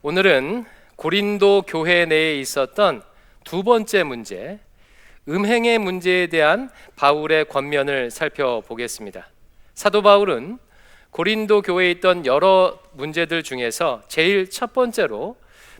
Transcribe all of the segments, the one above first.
오늘은 고린도 교회 내에 있었던 두 번째 문제, 음행의 문제에 대한 바울의 권면을 살펴보겠습니다. 사도 바울은 고린도 교회에 있던 여러 문제들 중에서 제일 첫 번째로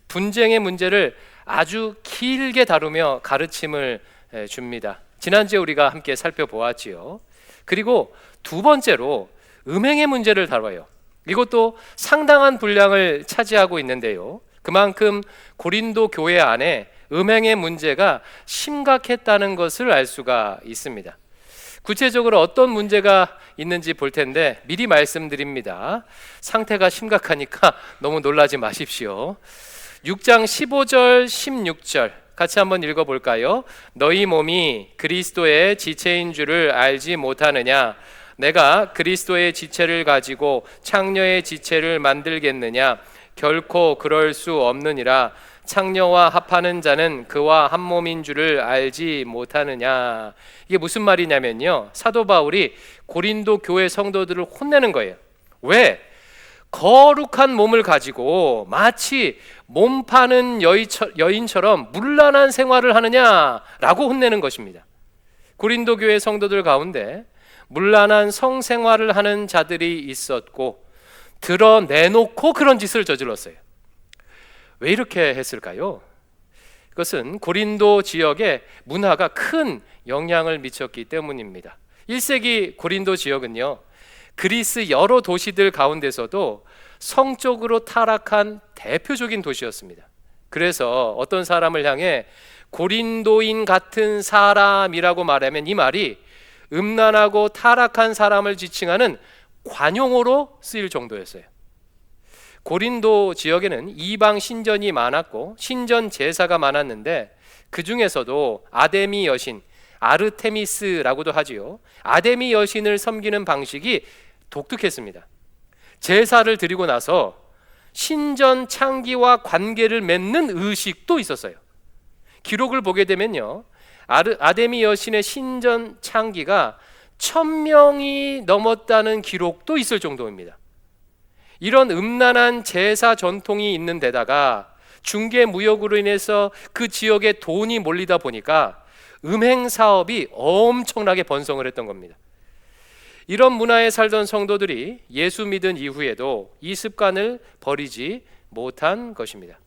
분쟁의 문제를 아주 길게 다루며 가르침을 줍니다. 지난주에 우리가 함께 살펴보았지요. 그리고 두 번째로 음행의 문제를 다뤄요. 이것도 상당한 분량을 차지하고 있는데요, 그만큼 고린도 교회 안에 음행의 문제가 심각했다는 것을 알 수가 있습니다. 구체적으로 어떤 문제가 있는지 볼 텐데 미리 말씀드립니다. 상태가 심각하니까 너무 놀라지 마십시오. 6장 15절 16절 같이 한번 읽어볼까요? 너희 몸이 그리스도의 지체인 줄을 알지 못하느냐? 내가 그리스도의 지체를 가지고 창녀의 지체를 만들겠느냐? 결코 그럴 수 없느니라. 창녀와 합하는 자는 그와 한 몸인 줄을 알지 못하느냐? 이게 무슨 말이냐면요, 사도 바울이 고린도 교회 성도들을 혼내는 거예요. 왜? 거룩한 몸을 가지고 마치 몸 파는 여인처럼 문란한 생활을 하느냐라고 혼내는 것입니다. 고린도 교회 성도들 가운데 문란한 성생활을 하는 자들이 있었고 드러내놓고 그런 짓을 저질렀어요. 왜 이렇게 했을까요? 그것은 고린도 지역의 문화가 큰 영향을 미쳤기 때문입니다. 1세기 고린도 지역은요, 그리스 여러 도시들 가운데서도 성적으로 타락한 대표적인 도시였습니다. 그래서 어떤 사람을 향해 고린도인 같은 사람이라고 말하면 이 말이 음란하고 타락한 사람을 지칭하는 관용어로 쓰일 정도였어요. 고린도 지역에는 이방 신전이 많았고 신전 제사가 많았는데 그 중에서도 아데미 여신, 아르테미스라고도 하지요. 아데미 여신을 섬기는 방식이 독특했습니다. 제사를 드리고 나서 신전 창기와 관계를 맺는 의식도 있었어요. 기록을 보게 되면요, 아데미 여신의 신전 창기가 1000명이 넘었다는 기록도 있을 정도입니다. 이런 음란한 제사 전통이 있는 데다가 중개 무역으로 인해서 그 지역에 돈이 몰리다 보니까 음행 사업이 엄청나게 번성을 했던 겁니다. 이런 문화에 살던 성도들이 예수 믿은 이후에도 이 습관을 버리지 못한 것입니다.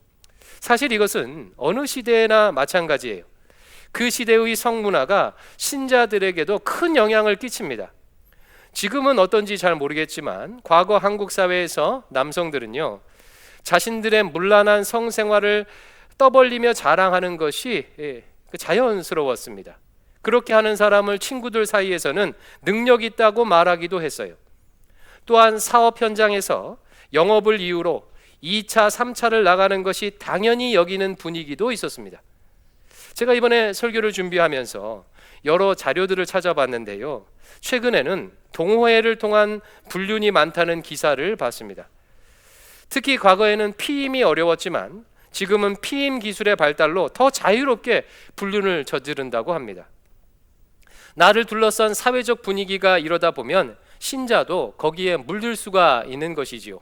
사실 이것은 어느 시대나 마찬가지예요. 그 시대의 성문화가 신자들에게도 큰 영향을 끼칩니다. 지금은 어떤지 잘 모르겠지만 과거 한국 사회에서 남성들은요, 자신들의 문란한 성생활을 떠벌리며 자랑하는 것이 자연스러웠습니다. 그렇게 하는 사람을 친구들 사이에서는 능력 있다고 말하기도 했어요. 또한 사업 현장에서 영업을 이유로 2차, 3차를 나가는 것이 당연히 여기는 분위기도 있었습니다. 제가 이번에 설교를 준비하면서 여러 자료들을 찾아봤는데요, 최근에는 동호회를 통한 불륜이 많다는 기사를 봤습니다. 특히 과거에는 피임이 어려웠지만 지금은 피임 기술의 발달로 더 자유롭게 불륜을 저지른다고 합니다. 나를 둘러싼 사회적 분위기가 이러다 보면 신자도 거기에 물들 수가 있는 것이지요.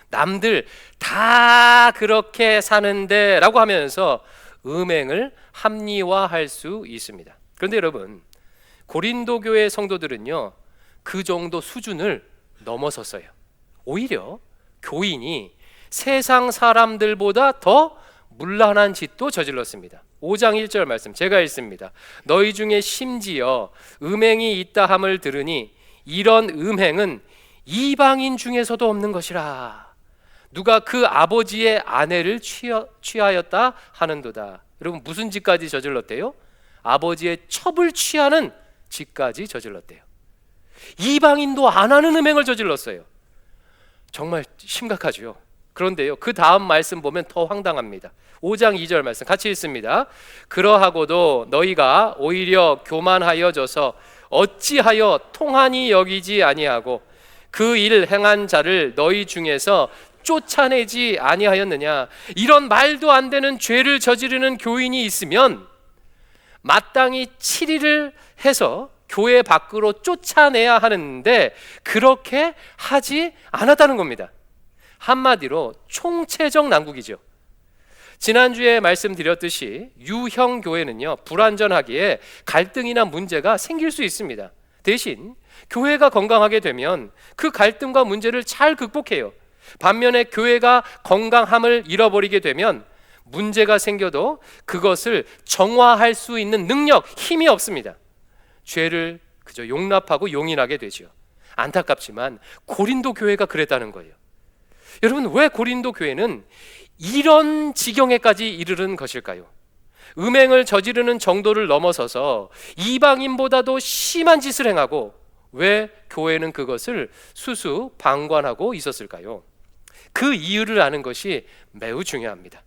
남들 다 그렇게 사는데 라고 하면서 음행을 합리화할 수 있습니다. 그런데 여러분, 고린도 교회 성도들은요, 그 정도 수준을 넘어섰어요. 오히려 교인이 세상 사람들보다 더 문란한 짓도 저질렀습니다. 5장 1절 말씀 제가 읽습니다. 너희 중에 심지어 음행이 있다 함을 들으니 이런 음행은 이방인 중에서도 없는 것이라. 누가 그 아버지의 아내를 취하였다 하는도다. 여러분, 무슨 짓까지 저질렀대요? 아버지의 첩을 취하는 짓까지 저질렀대요. 이방인도 안 하는 음행을 저질렀어요. 정말 심각하죠. 그런데요, 그 다음 말씀 보면 더 황당합니다. 5장 2절 말씀 같이 읽습니다. 그러하고도 너희가 오히려 교만하여져서 어찌하여 통한이 여기지 아니하고 그 일 행한 자를 너희 중에서 쫓아내지 아니하였느냐. 이런 말도 안 되는 죄를 저지르는 교인이 있으면 마땅히 7일을 해서 교회 밖으로 쫓아내야 하는데 그렇게 하지 않았다는 겁니다. 한마디로 총체적 난국이죠. 지난주에 말씀드렸듯이 유형 교회는요, 불완전하기에 갈등이나 문제가 생길 수 있습니다. 대신 교회가 건강하게 되면 그 갈등과 문제를 잘 극복해요. 반면에 교회가 건강함을 잃어버리게 되면 문제가 생겨도 그것을 정화할 수 있는 능력, 힘이 없습니다. 죄를 그저 용납하고 용인하게 되죠. 안타깝지만 고린도 교회가 그랬다는 거예요. 여러분, 왜 고린도 교회는 이런 지경에까지 이르는 것일까요? 음행을 저지르는 정도를 넘어서서 이방인보다도 심한 짓을 행하고 왜 교회는 그것을 수수방관하고 있었을까요? 그 이유를 아는 것이 매우 중요합니다.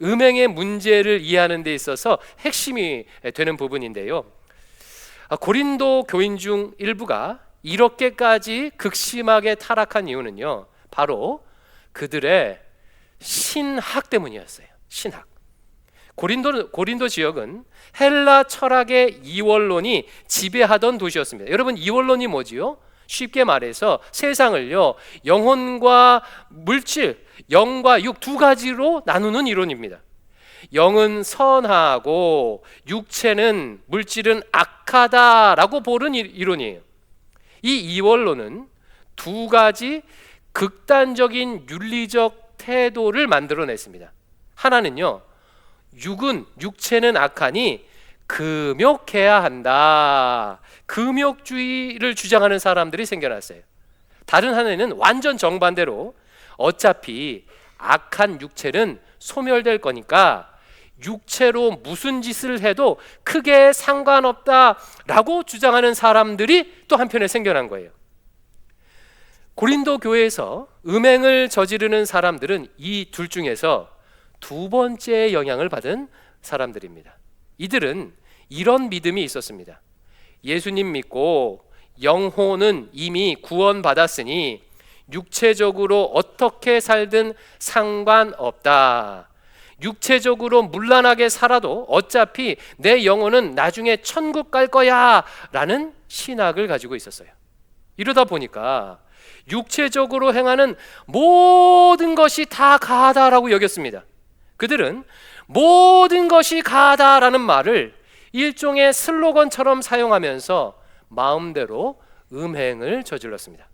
음행의 문제를 이해하는 데 있어서 핵심이 되는 부분인데요, 고린도 교인 중 일부가 이렇게까지 극심하게 타락한 이유는요, 바로 그들의 신학 때문이었어요. 신학. 고린도 지역은 헬라 철학의 이원론이 지배하던 도시였습니다. 여러분, 이원론이 뭐지요? 쉽게 말해서 세상을요, 영혼과 물질, 영과 육 두 가지로 나누는 이론입니다. 영은 선하고 육체는, 물질은 악하다라고 보는 이론이에요. 이 이원론은 두 가지 극단적인 윤리적 태도를 만들어냈습니다. 하나는요, 육체는 악하니 금욕해야 한다. 금욕주의를 주장하는 사람들이 생겨났어요. 다른 하나는 완전 정반대로 어차피 악한 육체는 소멸될 거니까 육체로 무슨 짓을 해도 크게 상관없다라고 주장하는 사람들이 또 한편에 생겨난 거예요. 고린도 교회에서 음행을 저지르는 사람들은 이 둘 중에서 두 번째 영향을 받은 사람들입니다. 이들은 이런 믿음이 있었습니다. 예수님 믿고 영혼은 이미 구원받았으니 육체적으로 어떻게 살든 상관없다. 육체적으로 문란하게 살아도 어차피 내 영혼은 나중에 천국 갈 거야 라는 신학을 가지고 있었어요. 이러다 보니까 육체적으로 행하는 모든 것이 다 가하다라고 여겼습니다. 그들은 모든 것이 가하다라는 말을 일종의 슬로건처럼 사용하면서 마음대로 음행을 저질렀습니다.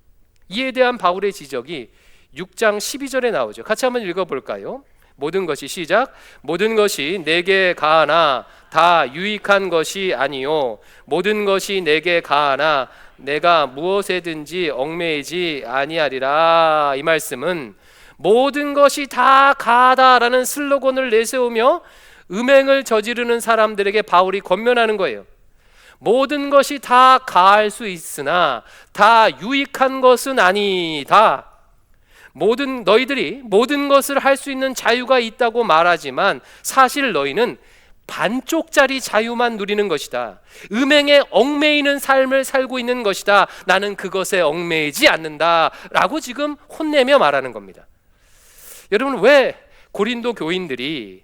이에 대한 바울의 지적이 6장 12절에 나오죠. 같이 한번 읽어볼까요? 모든 것이, 시작. 모든 것이 내게 가하나 다 유익한 것이 아니요 모든 것이 내게 가하나 내가 무엇에든지 얽매이지 아니하리라. 이 말씀은 모든 것이 다 가하다라는 슬로건을 내세우며 음행을 저지르는 사람들에게 바울이 권면하는 거예요. 모든 것이 다 가할 수 있으나 다 유익한 것은 아니다. 너희들이 모든 것을 할 수 있는 자유가 있다고 말하지만 사실 너희는 반쪽짜리 자유만 누리는 것이다. 음행에 얽매이는 삶을 살고 있는 것이다. 나는 그것에 얽매이지 않는다 라고 지금 혼내며 말하는 겁니다. 여러분, 왜 고린도 교인들이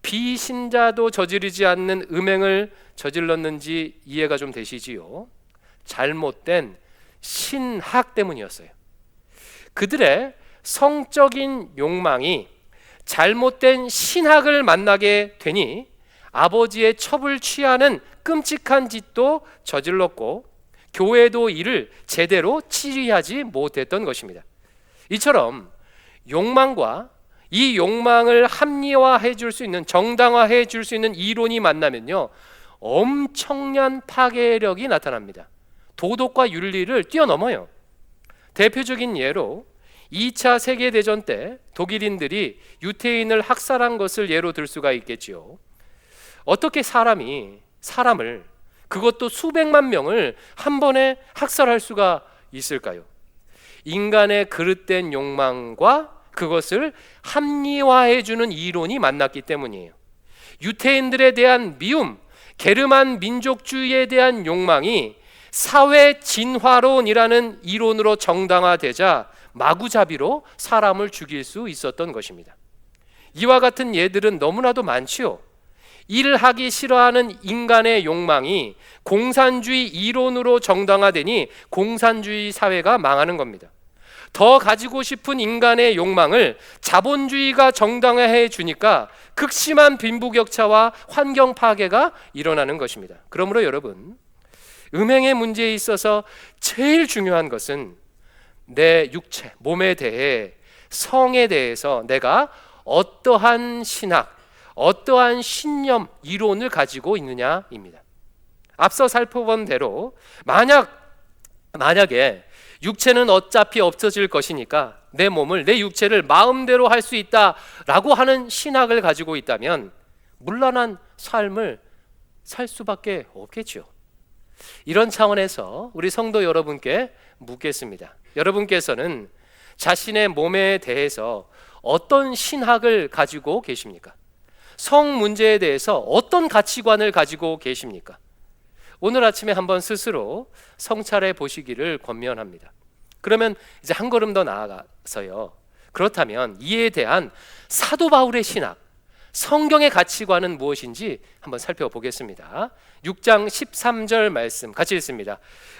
비신자도 저지르지 않는 음행을 저질렀는지 이해가 좀 되시지요? 잘못된 신학 때문이었어요. 그들의 성적인 욕망이 잘못된 신학을 만나게 되니 아버지의 첩을 취하는 끔찍한 짓도 저질렀고 교회도 이를 제대로 치리하지 못했던 것입니다. 이처럼 욕망과 이 욕망을 합리화해 줄 수 있는, 정당화해 줄 수 있는 이론이 만나면요, 엄청난 파괴력이 나타납니다. 도덕과 윤리를 뛰어넘어요. 대표적인 예로 2차 세계대전 때 독일인들이 유태인을 학살한 것을 예로 들 수가 있겠지요. 어떻게 사람을, 그것도 수백만 명을 한 번에 학살할 수가 있을까요? 인간의 그릇된 욕망과 그것을 합리화해주는 이론이 만났기 때문이에요. 유태인들에 대한 미움, 게르만 민족주의에 대한 욕망이 사회 진화론이라는 이론으로 정당화되자 마구잡이로 사람을 죽일 수 있었던 것입니다. 이와 같은 예들은 너무나도 많지요. 일하기 싫어하는 인간의 욕망이 공산주의 이론으로 정당화되니 공산주의 사회가 망하는 겁니다. 더 가지고 싶은 인간의 욕망을 자본주의가 정당화해 주니까 극심한 빈부격차와 환경 파괴가 일어나는 것입니다. 그러므로 여러분, 음행의 문제에 있어서 제일 중요한 것은 내 육체, 몸에 대해, 성에 대해서 내가 어떠한 신학, 어떠한 신념, 이론을 가지고 있느냐입니다. 앞서 살펴본 대로 만약에 육체는 어차피 없어질 것이니까 내 몸을, 내 육체를 마음대로 할 수 있다라고 하는 신학을 가지고 있다면 문란한 삶을 살 수밖에 없겠죠. 이런 차원에서 우리 성도 여러분께 묻겠습니다. 여러분께서는 자신의 몸에 대해서 어떤 신학을 가지고 계십니까? 성 문제에 대해서 어떤 가치관을 가지고 계십니까? 오늘 아침에 한번 스스로 성찰해 보시기를 권면합니다. 그러면 이제 한 걸음 더 나아가서요, 그렇다면 이에 대한 사도 바울의 신학, 성경의 가치관은 무엇인지 한번 살펴보겠습니다. 6장 13절 말씀 같이 읽습니다.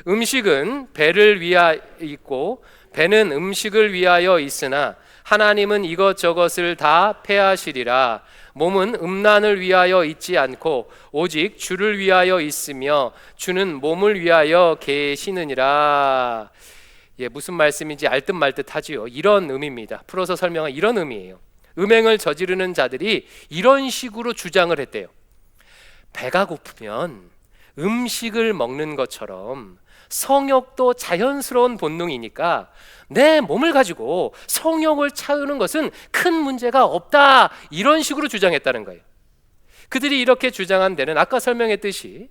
음식은 배를 위하여 있고 배는 음식을 위하여 있으나 하나님은 이것저것을 다 폐하시리라. 몸은 음란을 위하여 있지 않고 오직 주를 위하여 있으며 주는 몸을 위하여 계시느니라. 무슨 말씀인지 알 듯 말 듯 하지요. 이런 의미입니다. 풀어서 설명한 이런 의미예요. 음행을 저지르는 자들이 이런 식으로 주장을 했대요. 배가 고프면 음식을 먹는 것처럼 성욕도 자연스러운 본능이니까 내 몸을 가지고 성욕을 채우는 것은 큰 문제가 없다, 이런 식으로 주장했다는 거예요. 그들이 이렇게 주장한 데는 아까 설명했듯이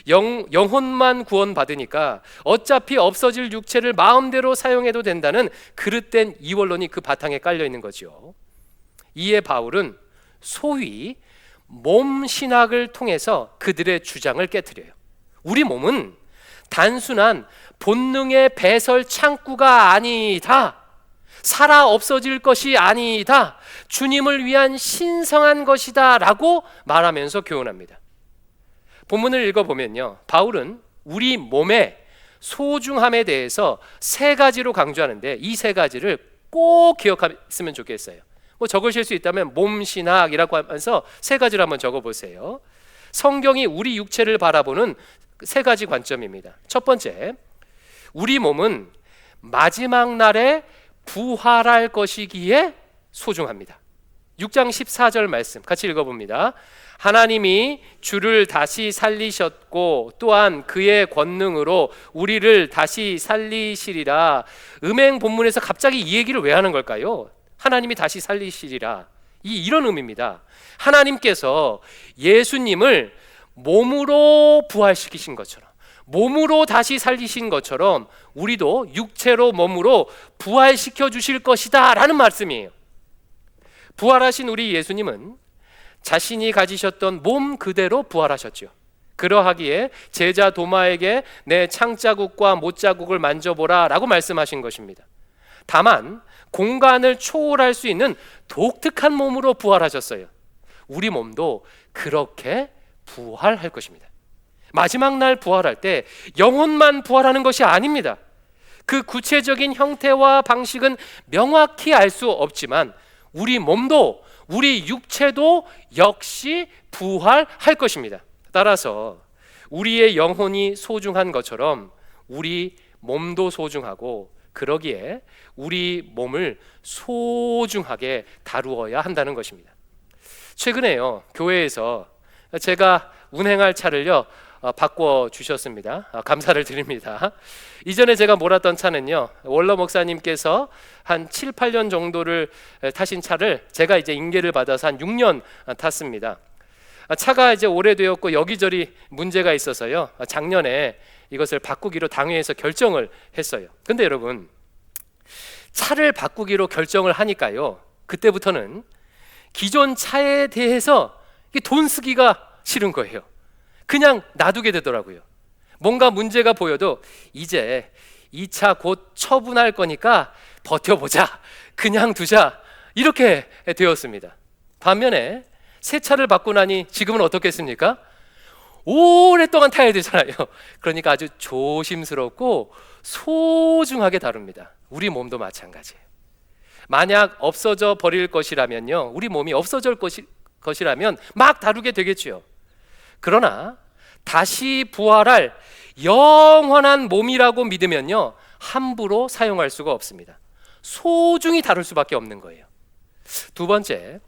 영혼만 구원받으니까 어차피 없어질 육체를 마음대로 사용해도 된다는 그릇된 이원론이 그 바탕에 깔려 있는 거죠. 이에 바울은 소위 몸 신학을 통해서 그들의 주장을 깨트려요. 우리 몸은 단순한 본능의 배설 창구가 아니다, 살아 없어질 것이 아니다, 주님을 위한 신성한 것이다 라고 말하면서 교훈합니다. 본문을 읽어보면요, 바울은 우리 몸의 소중함에 대해서 세 가지로 강조하는데 이 세 가지를 꼭 기억했으면 좋겠어요. 적으실 수 있다면 몸신학이라고 하면서 세 가지를 한번 적어보세요. 성경이 우리 육체를 바라보는 세 가지 관점입니다. 첫 번째, 우리 몸은 마지막 날에 부활할 것이기에 소중합니다. 6장 14절 말씀 같이 읽어봅니다. 하나님이 주를 다시 살리셨고 또한 그의 권능으로 우리를 다시 살리시리라. 음행 본문에서 갑자기 이 얘기를 왜 하는 걸까요? 하나님이 다시 살리시리라, 이런 의미입니다. 하나님께서 예수님을 몸으로 부활시키신 것처럼, 몸으로 다시 살리신 것처럼 우리도 육체로 몸으로 부활시켜 주실 것이다 라는 말씀이에요. 부활하신 우리 예수님은 자신이 가지셨던 몸 그대로 부활하셨죠. 그러하기에 제자 도마에게 내 창자국과 못자국을 만져보라 라고 말씀하신 것입니다. 다만 공간을 초월할 수 있는 독특한 몸으로 부활하셨어요. 우리 몸도 그렇게 부활할 것입니다. 마지막 날 부활할 때 영혼만 부활하는 것이 아닙니다. 그 구체적인 형태와 방식은 명확히 알 수 없지만 우리 몸도, 우리 육체도 역시 부활할 것입니다. 따라서 우리의 영혼이 소중한 것처럼 우리 몸도 소중하고, 그러기에 우리 몸을 소중하게 다루어야 한다는 것입니다. 최근에요, 교회에서 제가 운행할 차를요 바꿔주셨습니다. 감사를 드립니다. 이전에 제가 몰았던 차는요, 월러 목사님께서 한 7, 8년 정도를 타신 차를 제가 이제 인계를 받아서 한 6년 탔습니다. 차가 이제 오래되었고 여기저기 문제가 있어서요, 작년에 이것을 바꾸기로 당회에서 결정을 했어요. 근데 여러분, 차를 바꾸기로 결정을 하니까요, 그때부터는 기존 차에 대해서 돈 쓰기가 싫은 거예요. 그냥 놔두게 되더라고요. 뭔가 문제가 보여도 이제 이 차 곧 처분할 거니까 버텨보자, 그냥 두자, 이렇게 되었습니다. 반면에 새 차를 받고 나니 지금은 어떻겠습니까? 오랫동안 타야 되잖아요. 그러니까 아주 조심스럽고 소중하게 다룹니다. 우리 몸도 마찬가지예요. 만약 없어져 버릴 것이라면요, 우리 몸이 없어질 것이라면 막 다루게 되겠지요. 그러나 다시 부활할 영원한 몸이라고 믿으면요, 함부로 사용할 수가 없습니다. 소중히 다룰 수밖에 없는 거예요. 두 번째,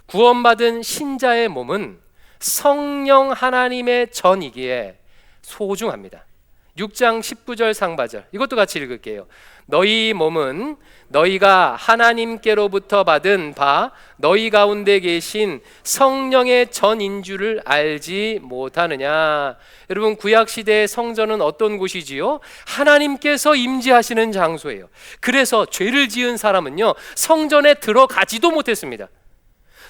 구원받은 신자의 몸은 성령 하나님의 전이기에 소중합니다. 6장 19절 상반절, 이것도 같이 읽을게요. 너희 몸은 너희가 하나님께로부터 받은 바 너희 가운데 계신 성령의 전인 줄을 알지 못하느냐. 여러분, 구약시대의 성전은 어떤 곳이지요? 하나님께서 임재하시는 장소예요. 그래서 죄를 지은 사람은요, 성전에 들어가지도 못했습니다.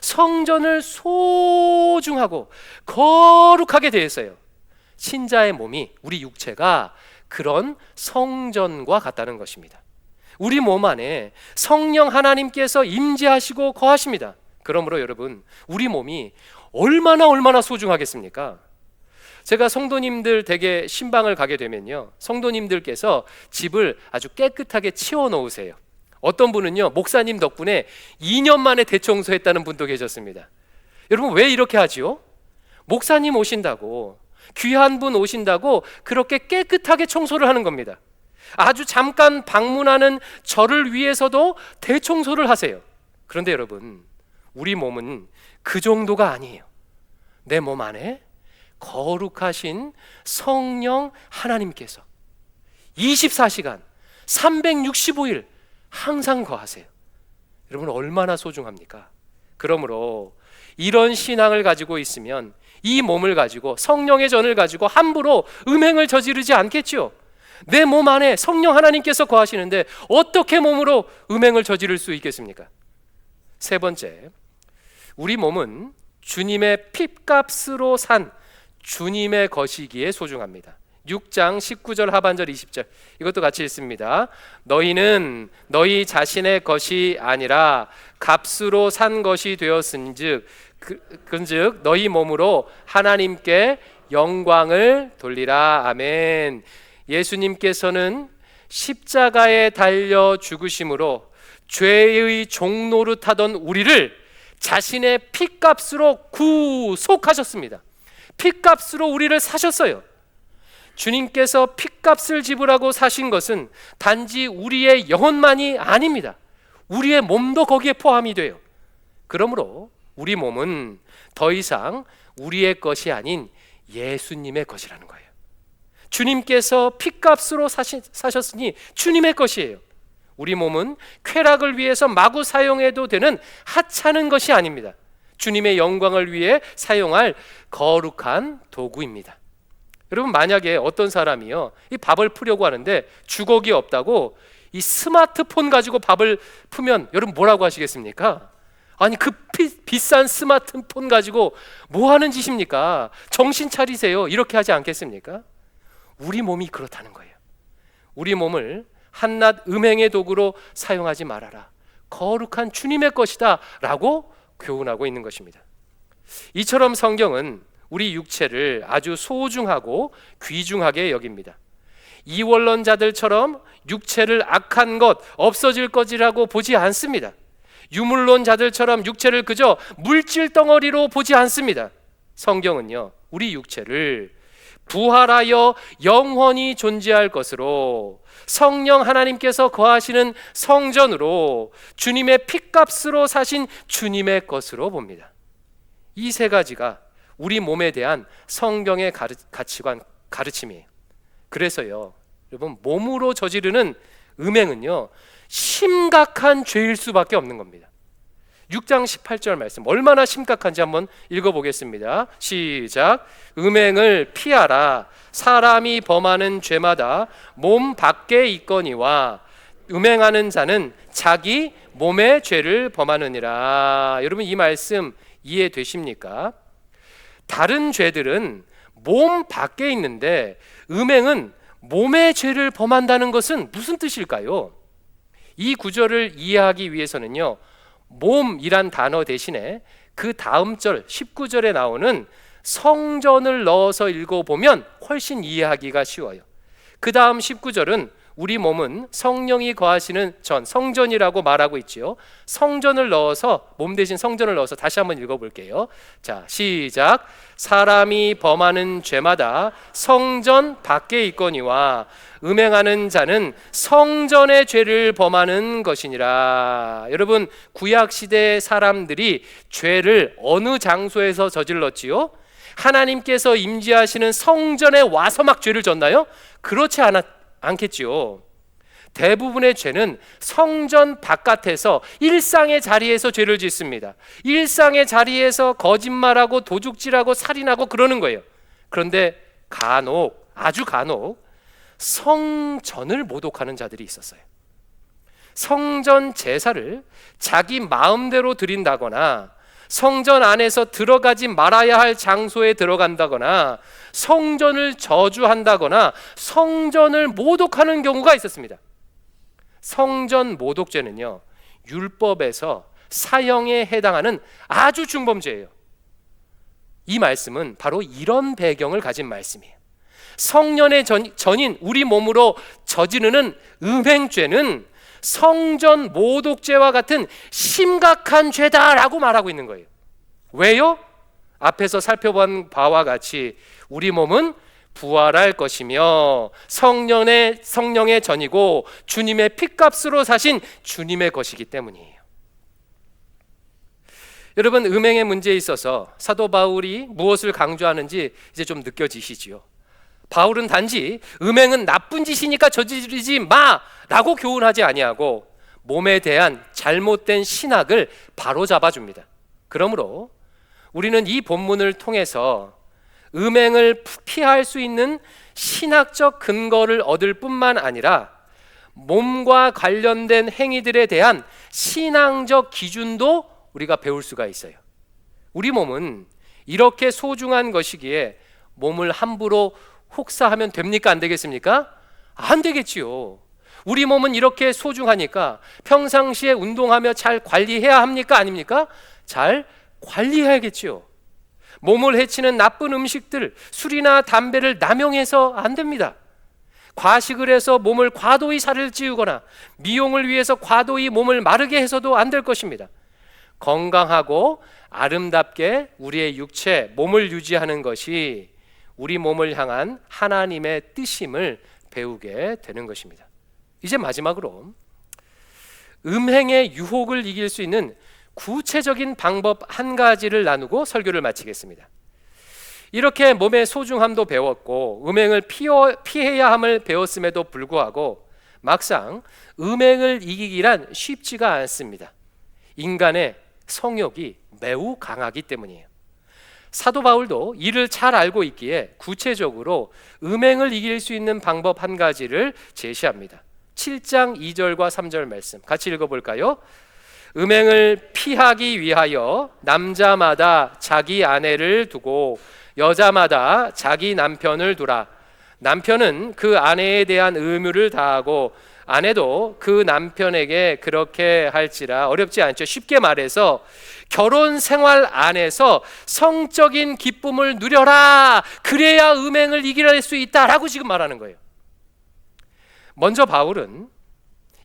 성전을 소중하고 거룩하게 대했어요. 신자의 몸이, 우리 육체가 그런 성전과 같다는 것입니다. 우리 몸 안에 성령 하나님께서 임재하시고 거하십니다. 그러므로 여러분, 우리 몸이 얼마나 소중하겠습니까? 제가 성도님들 댁에 신방을 가게 되면요, 성도님들께서 집을 아주 깨끗하게 치워 놓으세요. 어떤 분은요, 목사님 덕분에 2년 만에 대청소했다는 분도 계셨습니다. 여러분, 왜 이렇게 하지요? 목사님 오신다고, 귀한 분 오신다고 그렇게 깨끗하게 청소를 하는 겁니다. 아주 잠깐 방문하는 저를 위해서도 대청소를 하세요. 그런데 여러분, 우리 몸은 그 정도가 아니에요. 내 몸 안에 거룩하신 성령 하나님께서 24시간 365일 항상 거하세요. 여러분, 얼마나 소중합니까? 그러므로 이런 신앙을 가지고 있으면 이 몸을 가지고, 성령의 전을 가지고 함부로 음행을 저지르지 않겠죠. 내 몸 안에 성령 하나님께서 거하시는데 어떻게 몸으로 음행을 저지를 수 있겠습니까? 세 번째, 우리 몸은 주님의 핏값으로 산 주님의 것이기에 소중합니다. 6장 19절 하반절 20절, 이것도 같이 읽습니다. 너희는 너희 자신의 것이 아니라 값으로 산 것이 되었은즉 그런즉 너희 몸으로 하나님께 영광을 돌리라. 아멘. 예수님께서는 십자가에 달려 죽으심으로 죄의 종노릇하던 우리를 자신의 핏값으로 구속하셨습니다. 핏값으로 우리를 사셨어요. 주님께서 핏값을 지불하고 사신 것은 단지 우리의 영혼만이 아닙니다. 우리의 몸도 거기에 포함이 돼요. 그러므로 우리 몸은 더 이상 우리의 것이 아닌 예수님의 것이라는 거예요. 주님께서 핏값으로 사셨으니 주님의 것이에요. 우리 몸은 쾌락을 위해서 마구 사용해도 되는 하찮은 것이 아닙니다. 주님의 영광을 위해 사용할 거룩한 도구입니다. 여러분, 만약에 어떤 사람이요, 이 밥을 푸려고 하는데 주걱이 없다고 이 스마트폰 가지고 밥을 푸면 여러분 뭐라고 하시겠습니까? 아니, 그 비싼 스마트폰 가지고 뭐 하는 짓입니까? 정신 차리세요, 이렇게 하지 않겠습니까? 우리 몸이 그렇다는 거예요. 우리 몸을 한낱 음행의 도구로 사용하지 말아라. 거룩한 주님의 것이다 라고 교훈하고 있는 것입니다. 이처럼 성경은 우리 육체를 아주 소중하고 귀중하게 여깁니다. 이원론자들처럼 육체를 악한 것, 없어질 것이라고 보지 않습니다. 유물론자들처럼 육체를 그저 물질 덩어리로 보지 않습니다. 성경은요, 우리 육체를 부활하여 영원히 존재할 것으로, 성령 하나님께서 거하시는 성전으로, 주님의 핏값으로 사신 주님의 것으로 봅니다. 이 세 가지가 우리 몸에 대한 성경의 가치관, 가르침이에요. 그래서요, 여러분, 몸으로 저지르는 음행은요, 심각한 죄일 수밖에 없는 겁니다. 6장 18절 말씀, 얼마나 심각한지 한번 읽어보겠습니다. 시작. 음행을 피하라. 사람이 범하는 죄마다 몸 밖에 있거니와 음행하는 자는 자기 몸의 죄를 범하느니라. 여러분, 이 말씀 이해되십니까? 다른 죄들은 몸 밖에 있는데 음행은 몸의 죄를 범한다는 것은 무슨 뜻일까요? 이 구절을 이해하기 위해서는요, 몸이란 단어 대신에 그 다음 절 19절에 나오는 성전을 넣어서 읽어보면 훨씬 이해하기가 쉬워요. 그 다음 19절은 우리 몸은 성령이 거하시는 전, 성전이라고 말하고 있지요. 성전을 넣어서, 몸 대신 성전을 넣어서 다시 한번 읽어볼게요. 자, 시작. 사람이 범하는 죄마다 성전 밖에 있거니와 음행하는 자는 성전의 죄를 범하는 것이니라. 여러분, 구약시대 사람들이 죄를 어느 장소에서 저질렀지요? 하나님께서 임재하시는 성전에 와서 막 죄를 졌나요? 그렇지 않겠지요. 대부분의 죄는 성전 바깥에서 일상의 자리에서 죄를 짓습니다. 일상의 자리에서 거짓말하고 도둑질하고 살인하고 그러는 거예요. 그런데 간혹, 아주 간혹 성전을 모독하는 자들이 있었어요. 성전 제사를 자기 마음대로 드린다거나 성전 안에서 들어가지 말아야 할 장소에 들어간다거나 성전을 저주한다거나 성전을 모독하는 경우가 있었습니다. 성전 모독죄는요, 율법에서 사형에 해당하는 아주 중범죄예요. 이 말씀은 바로 이런 배경을 가진 말씀이에요. 성년의 전인 우리 몸으로 저지르는 음행죄는 성전 모독죄와 같은 심각한 죄다라고 말하고 있는 거예요. 왜요? 앞에서 살펴본 바와 같이 우리 몸은 부활할 것이며 성령의 전이고 주님의 핏값으로 사신 주님의 것이기 때문이에요. 여러분, 음행의 문제에 있어서 사도 바울이 무엇을 강조하는지 이제 좀 느껴지시지요? 바울은 단지 음행은 나쁜 짓이니까 저지르지 마라고 교훈하지 아니하고 몸에 대한 잘못된 신학을 바로잡아 줍니다. 그러므로 우리는 이 본문을 통해서 음행을 피할 수 있는 신학적 근거를 얻을 뿐만 아니라 몸과 관련된 행위들에 대한 신앙적 기준도 우리가 배울 수가 있어요. 우리 몸은 이렇게 소중한 것이기에 몸을 함부로 혹사하면 됩니까? 안 되겠습니까? 안 되겠지요. 우리 몸은 이렇게 소중하니까 평상시에 운동하며 잘 관리해야 합니까? 아닙니까? 잘 관리해야겠지요. 몸을 해치는 나쁜 음식들, 술이나 담배를 남용해서 안 됩니다. 과식을 해서 몸을 과도히 살을 찌우거나 미용을 위해서 과도히 몸을 마르게 해서도 안 될 것입니다. 건강하고 아름답게 우리의 육체, 몸을 유지하는 것이 우리 몸을 향한 하나님의 뜻임을 배우게 되는 것입니다. 이제 마지막으로 음행의 유혹을 이길 수 있는 구체적인 방법 한 가지를 나누고 설교를 마치겠습니다. 이렇게 몸의 소중함도 배웠고 음행을 피해야 함을 배웠음에도 불구하고 막상 음행을 이기기란 쉽지가 않습니다. 인간의 성욕이 매우 강하기 때문이에요. 사도 바울도 이를 잘 알고 있기에 구체적으로 음행을 이길 수 있는 방법 한 가지를 제시합니다. 7장 2절과 3절 말씀 같이 읽어볼까요? 음행을 피하기 위하여 남자마다 자기 아내를 두고 여자마다 자기 남편을 두라. 남편은 그 아내에 대한 의무를 다하고 아내도 그 남편에게 그렇게 할지라. 어렵지 않죠? 쉽게 말해서 결혼 생활 안에서 성적인 기쁨을 누려라. 그래야 음행을 이길 수 있다라고 지금 말하는 거예요. 먼저 바울은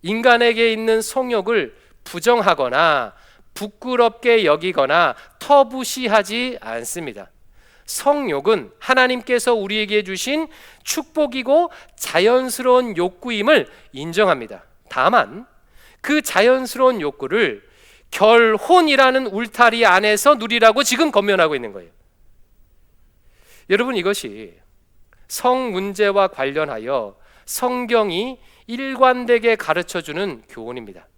인간에게 있는 성욕을 부정하거나 부끄럽게 여기거나 터부시하지 않습니다. 성욕은 하나님께서 우리에게 주신 축복이고 자연스러운 욕구임을 인정합니다. 다만 그 자연스러운 욕구를 결혼이라는 울타리 안에서 누리라고 지금 권면하고 있는 거예요. 여러분, 이것이 성 문제와 관련하여 성경이 일관되게 가르쳐주는 교훈입니다.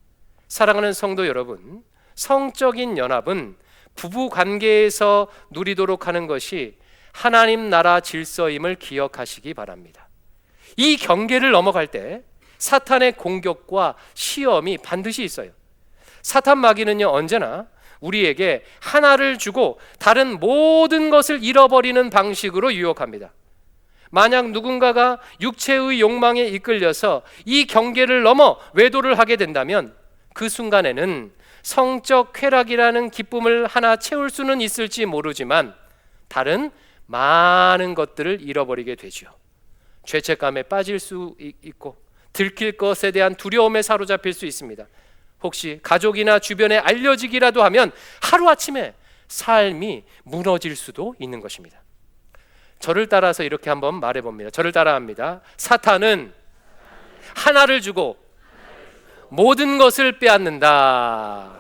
사랑하는 성도 여러분, 성적인 연합은 부부 관계에서 누리도록 하는 것이 하나님 나라 질서임을 기억하시기 바랍니다. 이 경계를 넘어갈 때 사탄의 공격과 시험이 반드시 있어요. 사탄 마귀는요, 언제나 우리에게 하나를 주고 다른 모든 것을 잃어버리는 방식으로 유혹합니다. 만약 누군가가 육체의 욕망에 이끌려서 이 경계를 넘어 외도를 하게 된다면 그 순간에는 성적 쾌락이라는 기쁨을 하나 채울 수는 있을지 모르지만 다른 많은 것들을 잃어버리게 되죠. 죄책감에 빠질 수 있고 들킬 것에 대한 두려움에 사로잡힐 수 있습니다. 혹시 가족이나 주변에 알려지기라도 하면 하루아침에 삶이 무너질 수도 있는 것입니다. 저를 따라서 이렇게 한번 말해봅니다. 저를 따라합니다. 사탄은 하나를 주고 모든 것을 빼앗는다.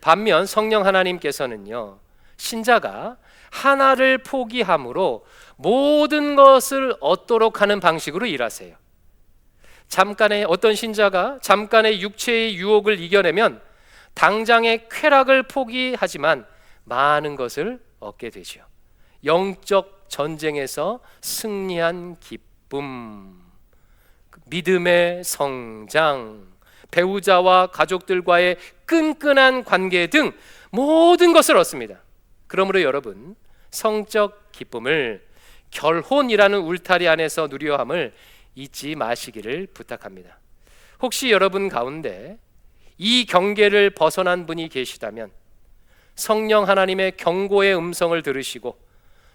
반면 성령 하나님께서는요, 신자가 하나를 포기함으로 모든 것을 얻도록 하는 방식으로 일하세요. 잠깐의 어떤 신자가 잠깐의 육체의 유혹을 이겨내면 당장의 쾌락을 포기하지만 많은 것을 얻게 되죠. 영적 전쟁에서 승리한 기쁨, 믿음의 성장, 배우자와 가족들과의 끈끈한 관계 등 모든 것을 얻습니다. 그러므로 여러분, 성적 기쁨을 결혼이라는 울타리 안에서 누려함을 잊지 마시기를 부탁합니다. 혹시 여러분 가운데 이 경계를 벗어난 분이 계시다면 성령 하나님의 경고의 음성을 들으시고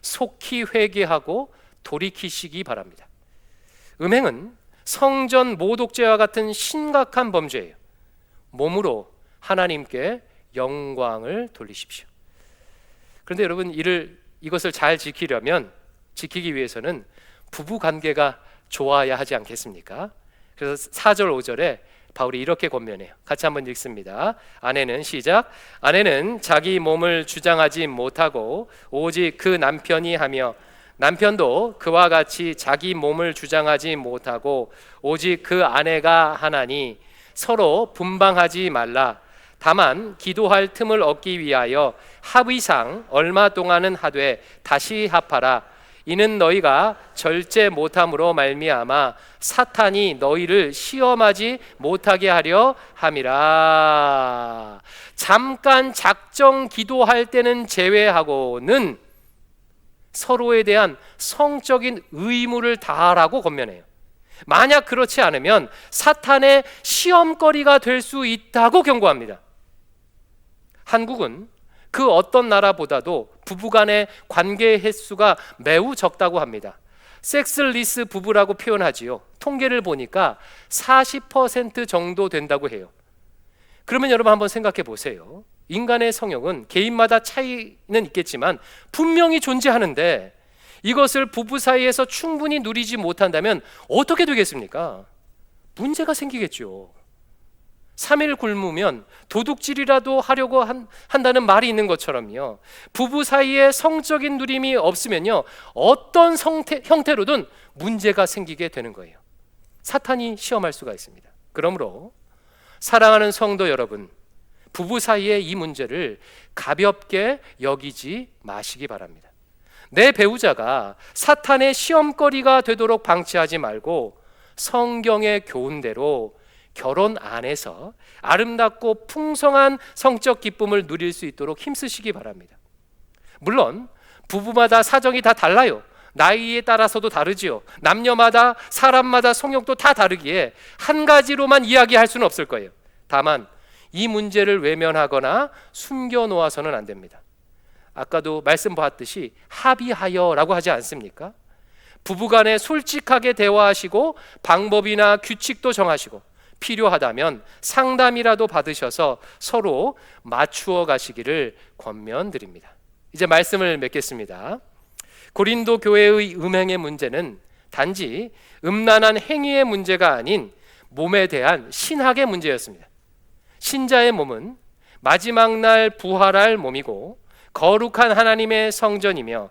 속히 회개하고 돌이키시기 바랍니다. 음행은 성전 모독죄와 같은 심각한 범죄예요. 몸으로 하나님께 영광을 돌리십시오. 그런데 여러분, 이것을 잘 지키기 위해서는 부부 관계가 좋아야 하지 않겠습니까? 그래서 4절 5절에 바울이 이렇게 권면해요. 같이 한번 읽습니다. 시작. 아내는 자기 몸을 주장하지 못하고 오직 그 남편이 하며 남편도 그와 같이 자기 몸을 주장하지 못하고 오직 그 아내가 하나니 서로 분방하지 말라. 다만 기도할 틈을 얻기 위하여 합의상 얼마 동안은 하되 다시 합하라. 이는 너희가 절제 못함으로 말미암아 사탄이 너희를 시험하지 못하게 하려 함이라. 잠깐 작정 기도할 때는 제외하고는 서로에 대한 성적인 의무를 다하라고 권면해요. 만약 그렇지 않으면 사탄의 시험거리가 될 수 있다고 경고합니다. 한국은 그 어떤 나라보다도 부부간의 관계 횟수가 매우 적다고 합니다. 섹스리스 부부라고 표현하지요. 통계를 보니까 40% 정도 된다고 해요. 그러면 여러분 한번 생각해 보세요. 인간의 성욕은 개인마다 차이는 있겠지만 분명히 존재하는데 이것을 부부 사이에서 충분히 누리지 못한다면 어떻게 되겠습니까? 문제가 생기겠죠. 3일 굶으면 도둑질이라도 하려고 한다는 말이 있는 것처럼요, 부부 사이에 성적인 누림이 없으면요, 어떤 형태로든 문제가 생기게 되는 거예요. 사탄이 시험할 수가 있습니다. 그러므로 사랑하는 성도 여러분, 부부 사이의 이 문제를 가볍게 여기지 마시기 바랍니다. 내 배우자가 사탄의 시험거리가 되도록 방치하지 말고 성경의 교훈대로 결혼 안에서 아름답고 풍성한 성적 기쁨을 누릴 수 있도록 힘쓰시기 바랍니다. 물론 부부마다 사정이 다 달라요. 나이에 따라서도 다르지요. 남녀마다, 사람마다 성욕도 다 다르기에 한 가지로만 이야기할 수는 없을 거예요. 다만 이 문제를 외면하거나 숨겨놓아서는 안 됩니다. 아까도 말씀 보았듯이 합의하여라고 하지 않습니까? 부부간에 솔직하게 대화하시고 방법이나 규칙도 정하시고 필요하다면 상담이라도 받으셔서 서로 맞추어 가시기를 권면드립니다. 이제 말씀을 맺겠습니다. 고린도 교회의 음행의 문제는 단지 음란한 행위의 문제가 아닌 몸에 대한 신학의 문제였습니다. 신자의 몸은 마지막 날 부활할 몸이고 거룩한 하나님의 성전이며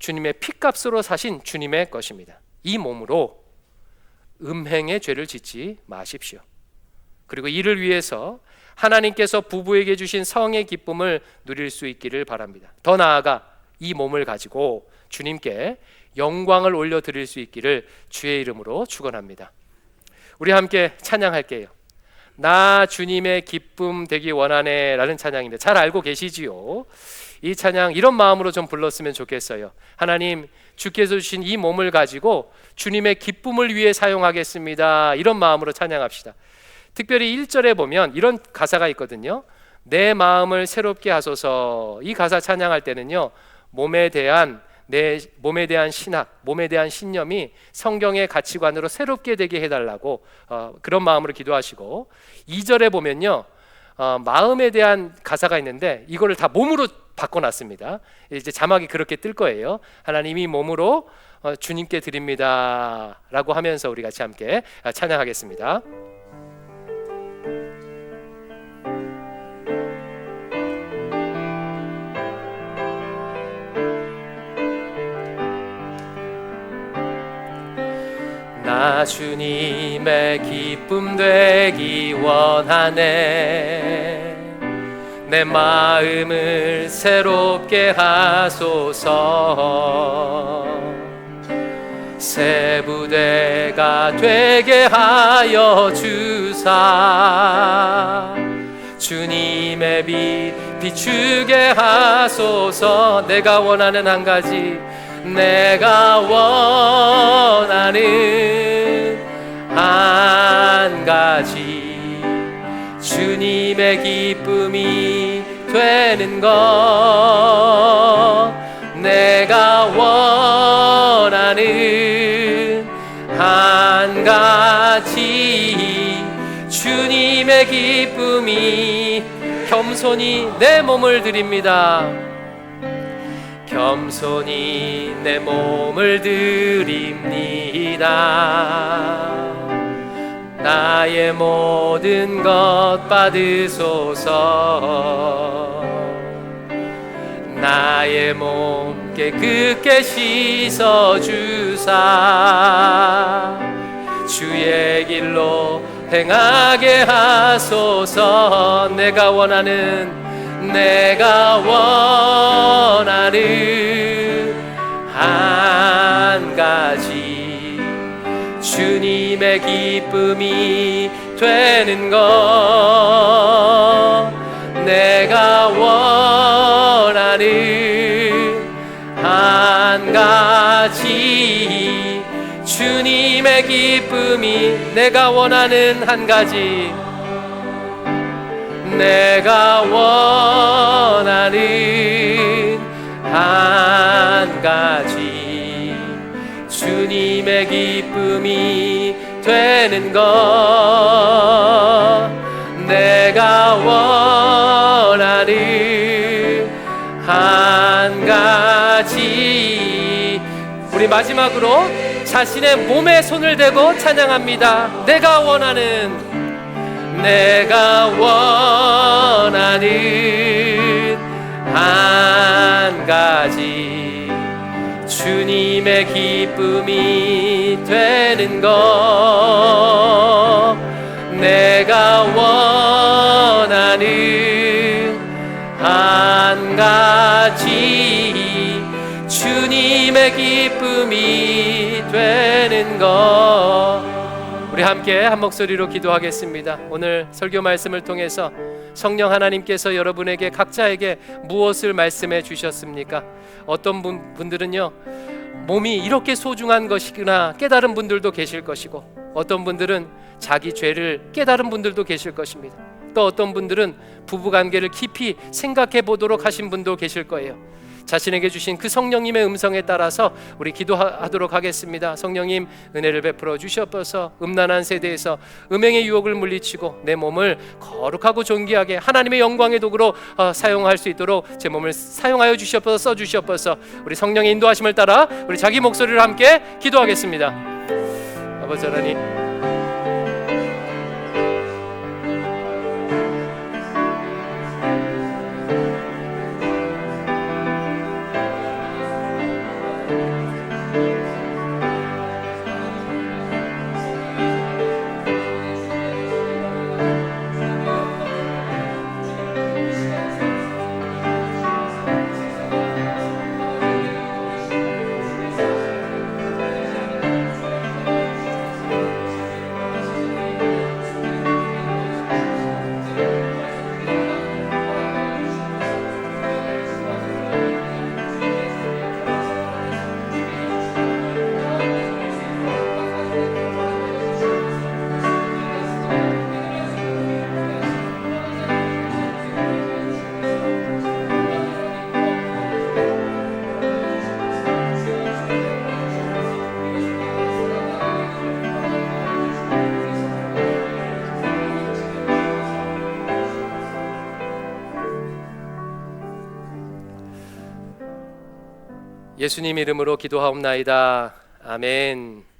주님의 피값으로 사신 주님의 것입니다. 이 몸으로 음행의 죄를 짓지 마십시오. 그리고 이를 위해서 하나님께서 부부에게 주신 성의 기쁨을 누릴 수 있기를 바랍니다. 더 나아가 이 몸을 가지고 주님께 영광을 올려드릴 수 있기를 주의 이름으로 축원합니다. 우리 함께 찬양할게요. 나 주님의 기쁨 되기 원하네 라는 찬양인데 잘 알고 계시지요? 이 찬양 이런 마음으로 좀 불렀으면 좋겠어요. 하나님, 주께서 주신 이 몸을 가지고 주님의 기쁨을 위해 사용하겠습니다. 이런 마음으로 찬양합시다. 특별히 1절에 보면 이런 가사가 있거든요. 내 마음을 새롭게 하소서. 이 가사 찬양할 때는요, 몸에 대한 내 몸에 대한 신학, 몸에 대한 신념이 성경의 가치관으로 새롭게 되게 해달라고 그런 마음으로 기도하시고, 2절에 보면요, 마음에 대한 가사가 있는데 이거를 다 몸으로 바꿔놨습니다. 이제 자막이 그렇게 뜰 거예요. 하나님이 몸으로 주님께 드립니다 라고 하면서 우리 같이 함께 찬양하겠습니다. 나 주님의 기쁨 되기 원하네. 내 마음을 새롭게 하소서. 새 부대가 되게 하여 주사. 주님의 빛 비추게 하소서. 내가 원하는 한 가지, 내가 원하는 한 가지, 주님의 기쁨이 되는 것. 내가 원하는 한 가지, 주님의 기쁨이. 겸손히 내 몸을 드립니다. 겸손히 내 몸을 드립니다. 나의 모든 것 받으소서. 나의 몸 깨끗게 씻어주사. 주의 길로 행하게 하소서. 내가 원하는 한 가지, 주님의 기쁨이 되는 것. 내가 원하는 한 가지, 주님의 기쁨이. 내가 원하는 한 가지, 내가 원하는 한 가지, 주님의 기쁨이 되는 것. 내가 원하는 한 가지. 우리 마지막으로 자신의 몸에 손을 대고 찬양합니다. 내가 원하는 한 가지, 주님의 기쁨이 되는 것. 내가 원하는 한 가지, 주님의 기쁨이 되는 것. 우리 함께 한 목소리로 기도하겠습니다. 오늘 설교 말씀을 통해서 성령 하나님께서 여러분에게 각자에게 무엇을 말씀해 주셨습니까? 어떤 분들은요, 몸이 이렇게 소중한 것이구나 깨달은 분들도 계실 것이고, 어떤 분들은 자기 죄를 깨달은 분들도 계실 것입니다. 또 어떤 분들은 부부관계를 깊이 생각해 보도록 하신 분도 계실 거예요. 자신에게 주신 그 성령님의 음성에 따라서 우리 기도하도록 하겠습니다. 성령님, 은혜를 베풀어 주시옵소서. 음란한 세대에서 음행의 유혹을 물리치고 내 몸을 거룩하고 존귀하게 하나님의 영광의 도구로 사용할 수 있도록 제 몸을 사용하여 주시옵소서. 써 주시옵소서. 우리 성령의 인도하심을 따라 우리 자기 목소리로 함께 기도하겠습니다. 아버지 하나님, 예수님 이름으로 기도하옵나이다. 아멘.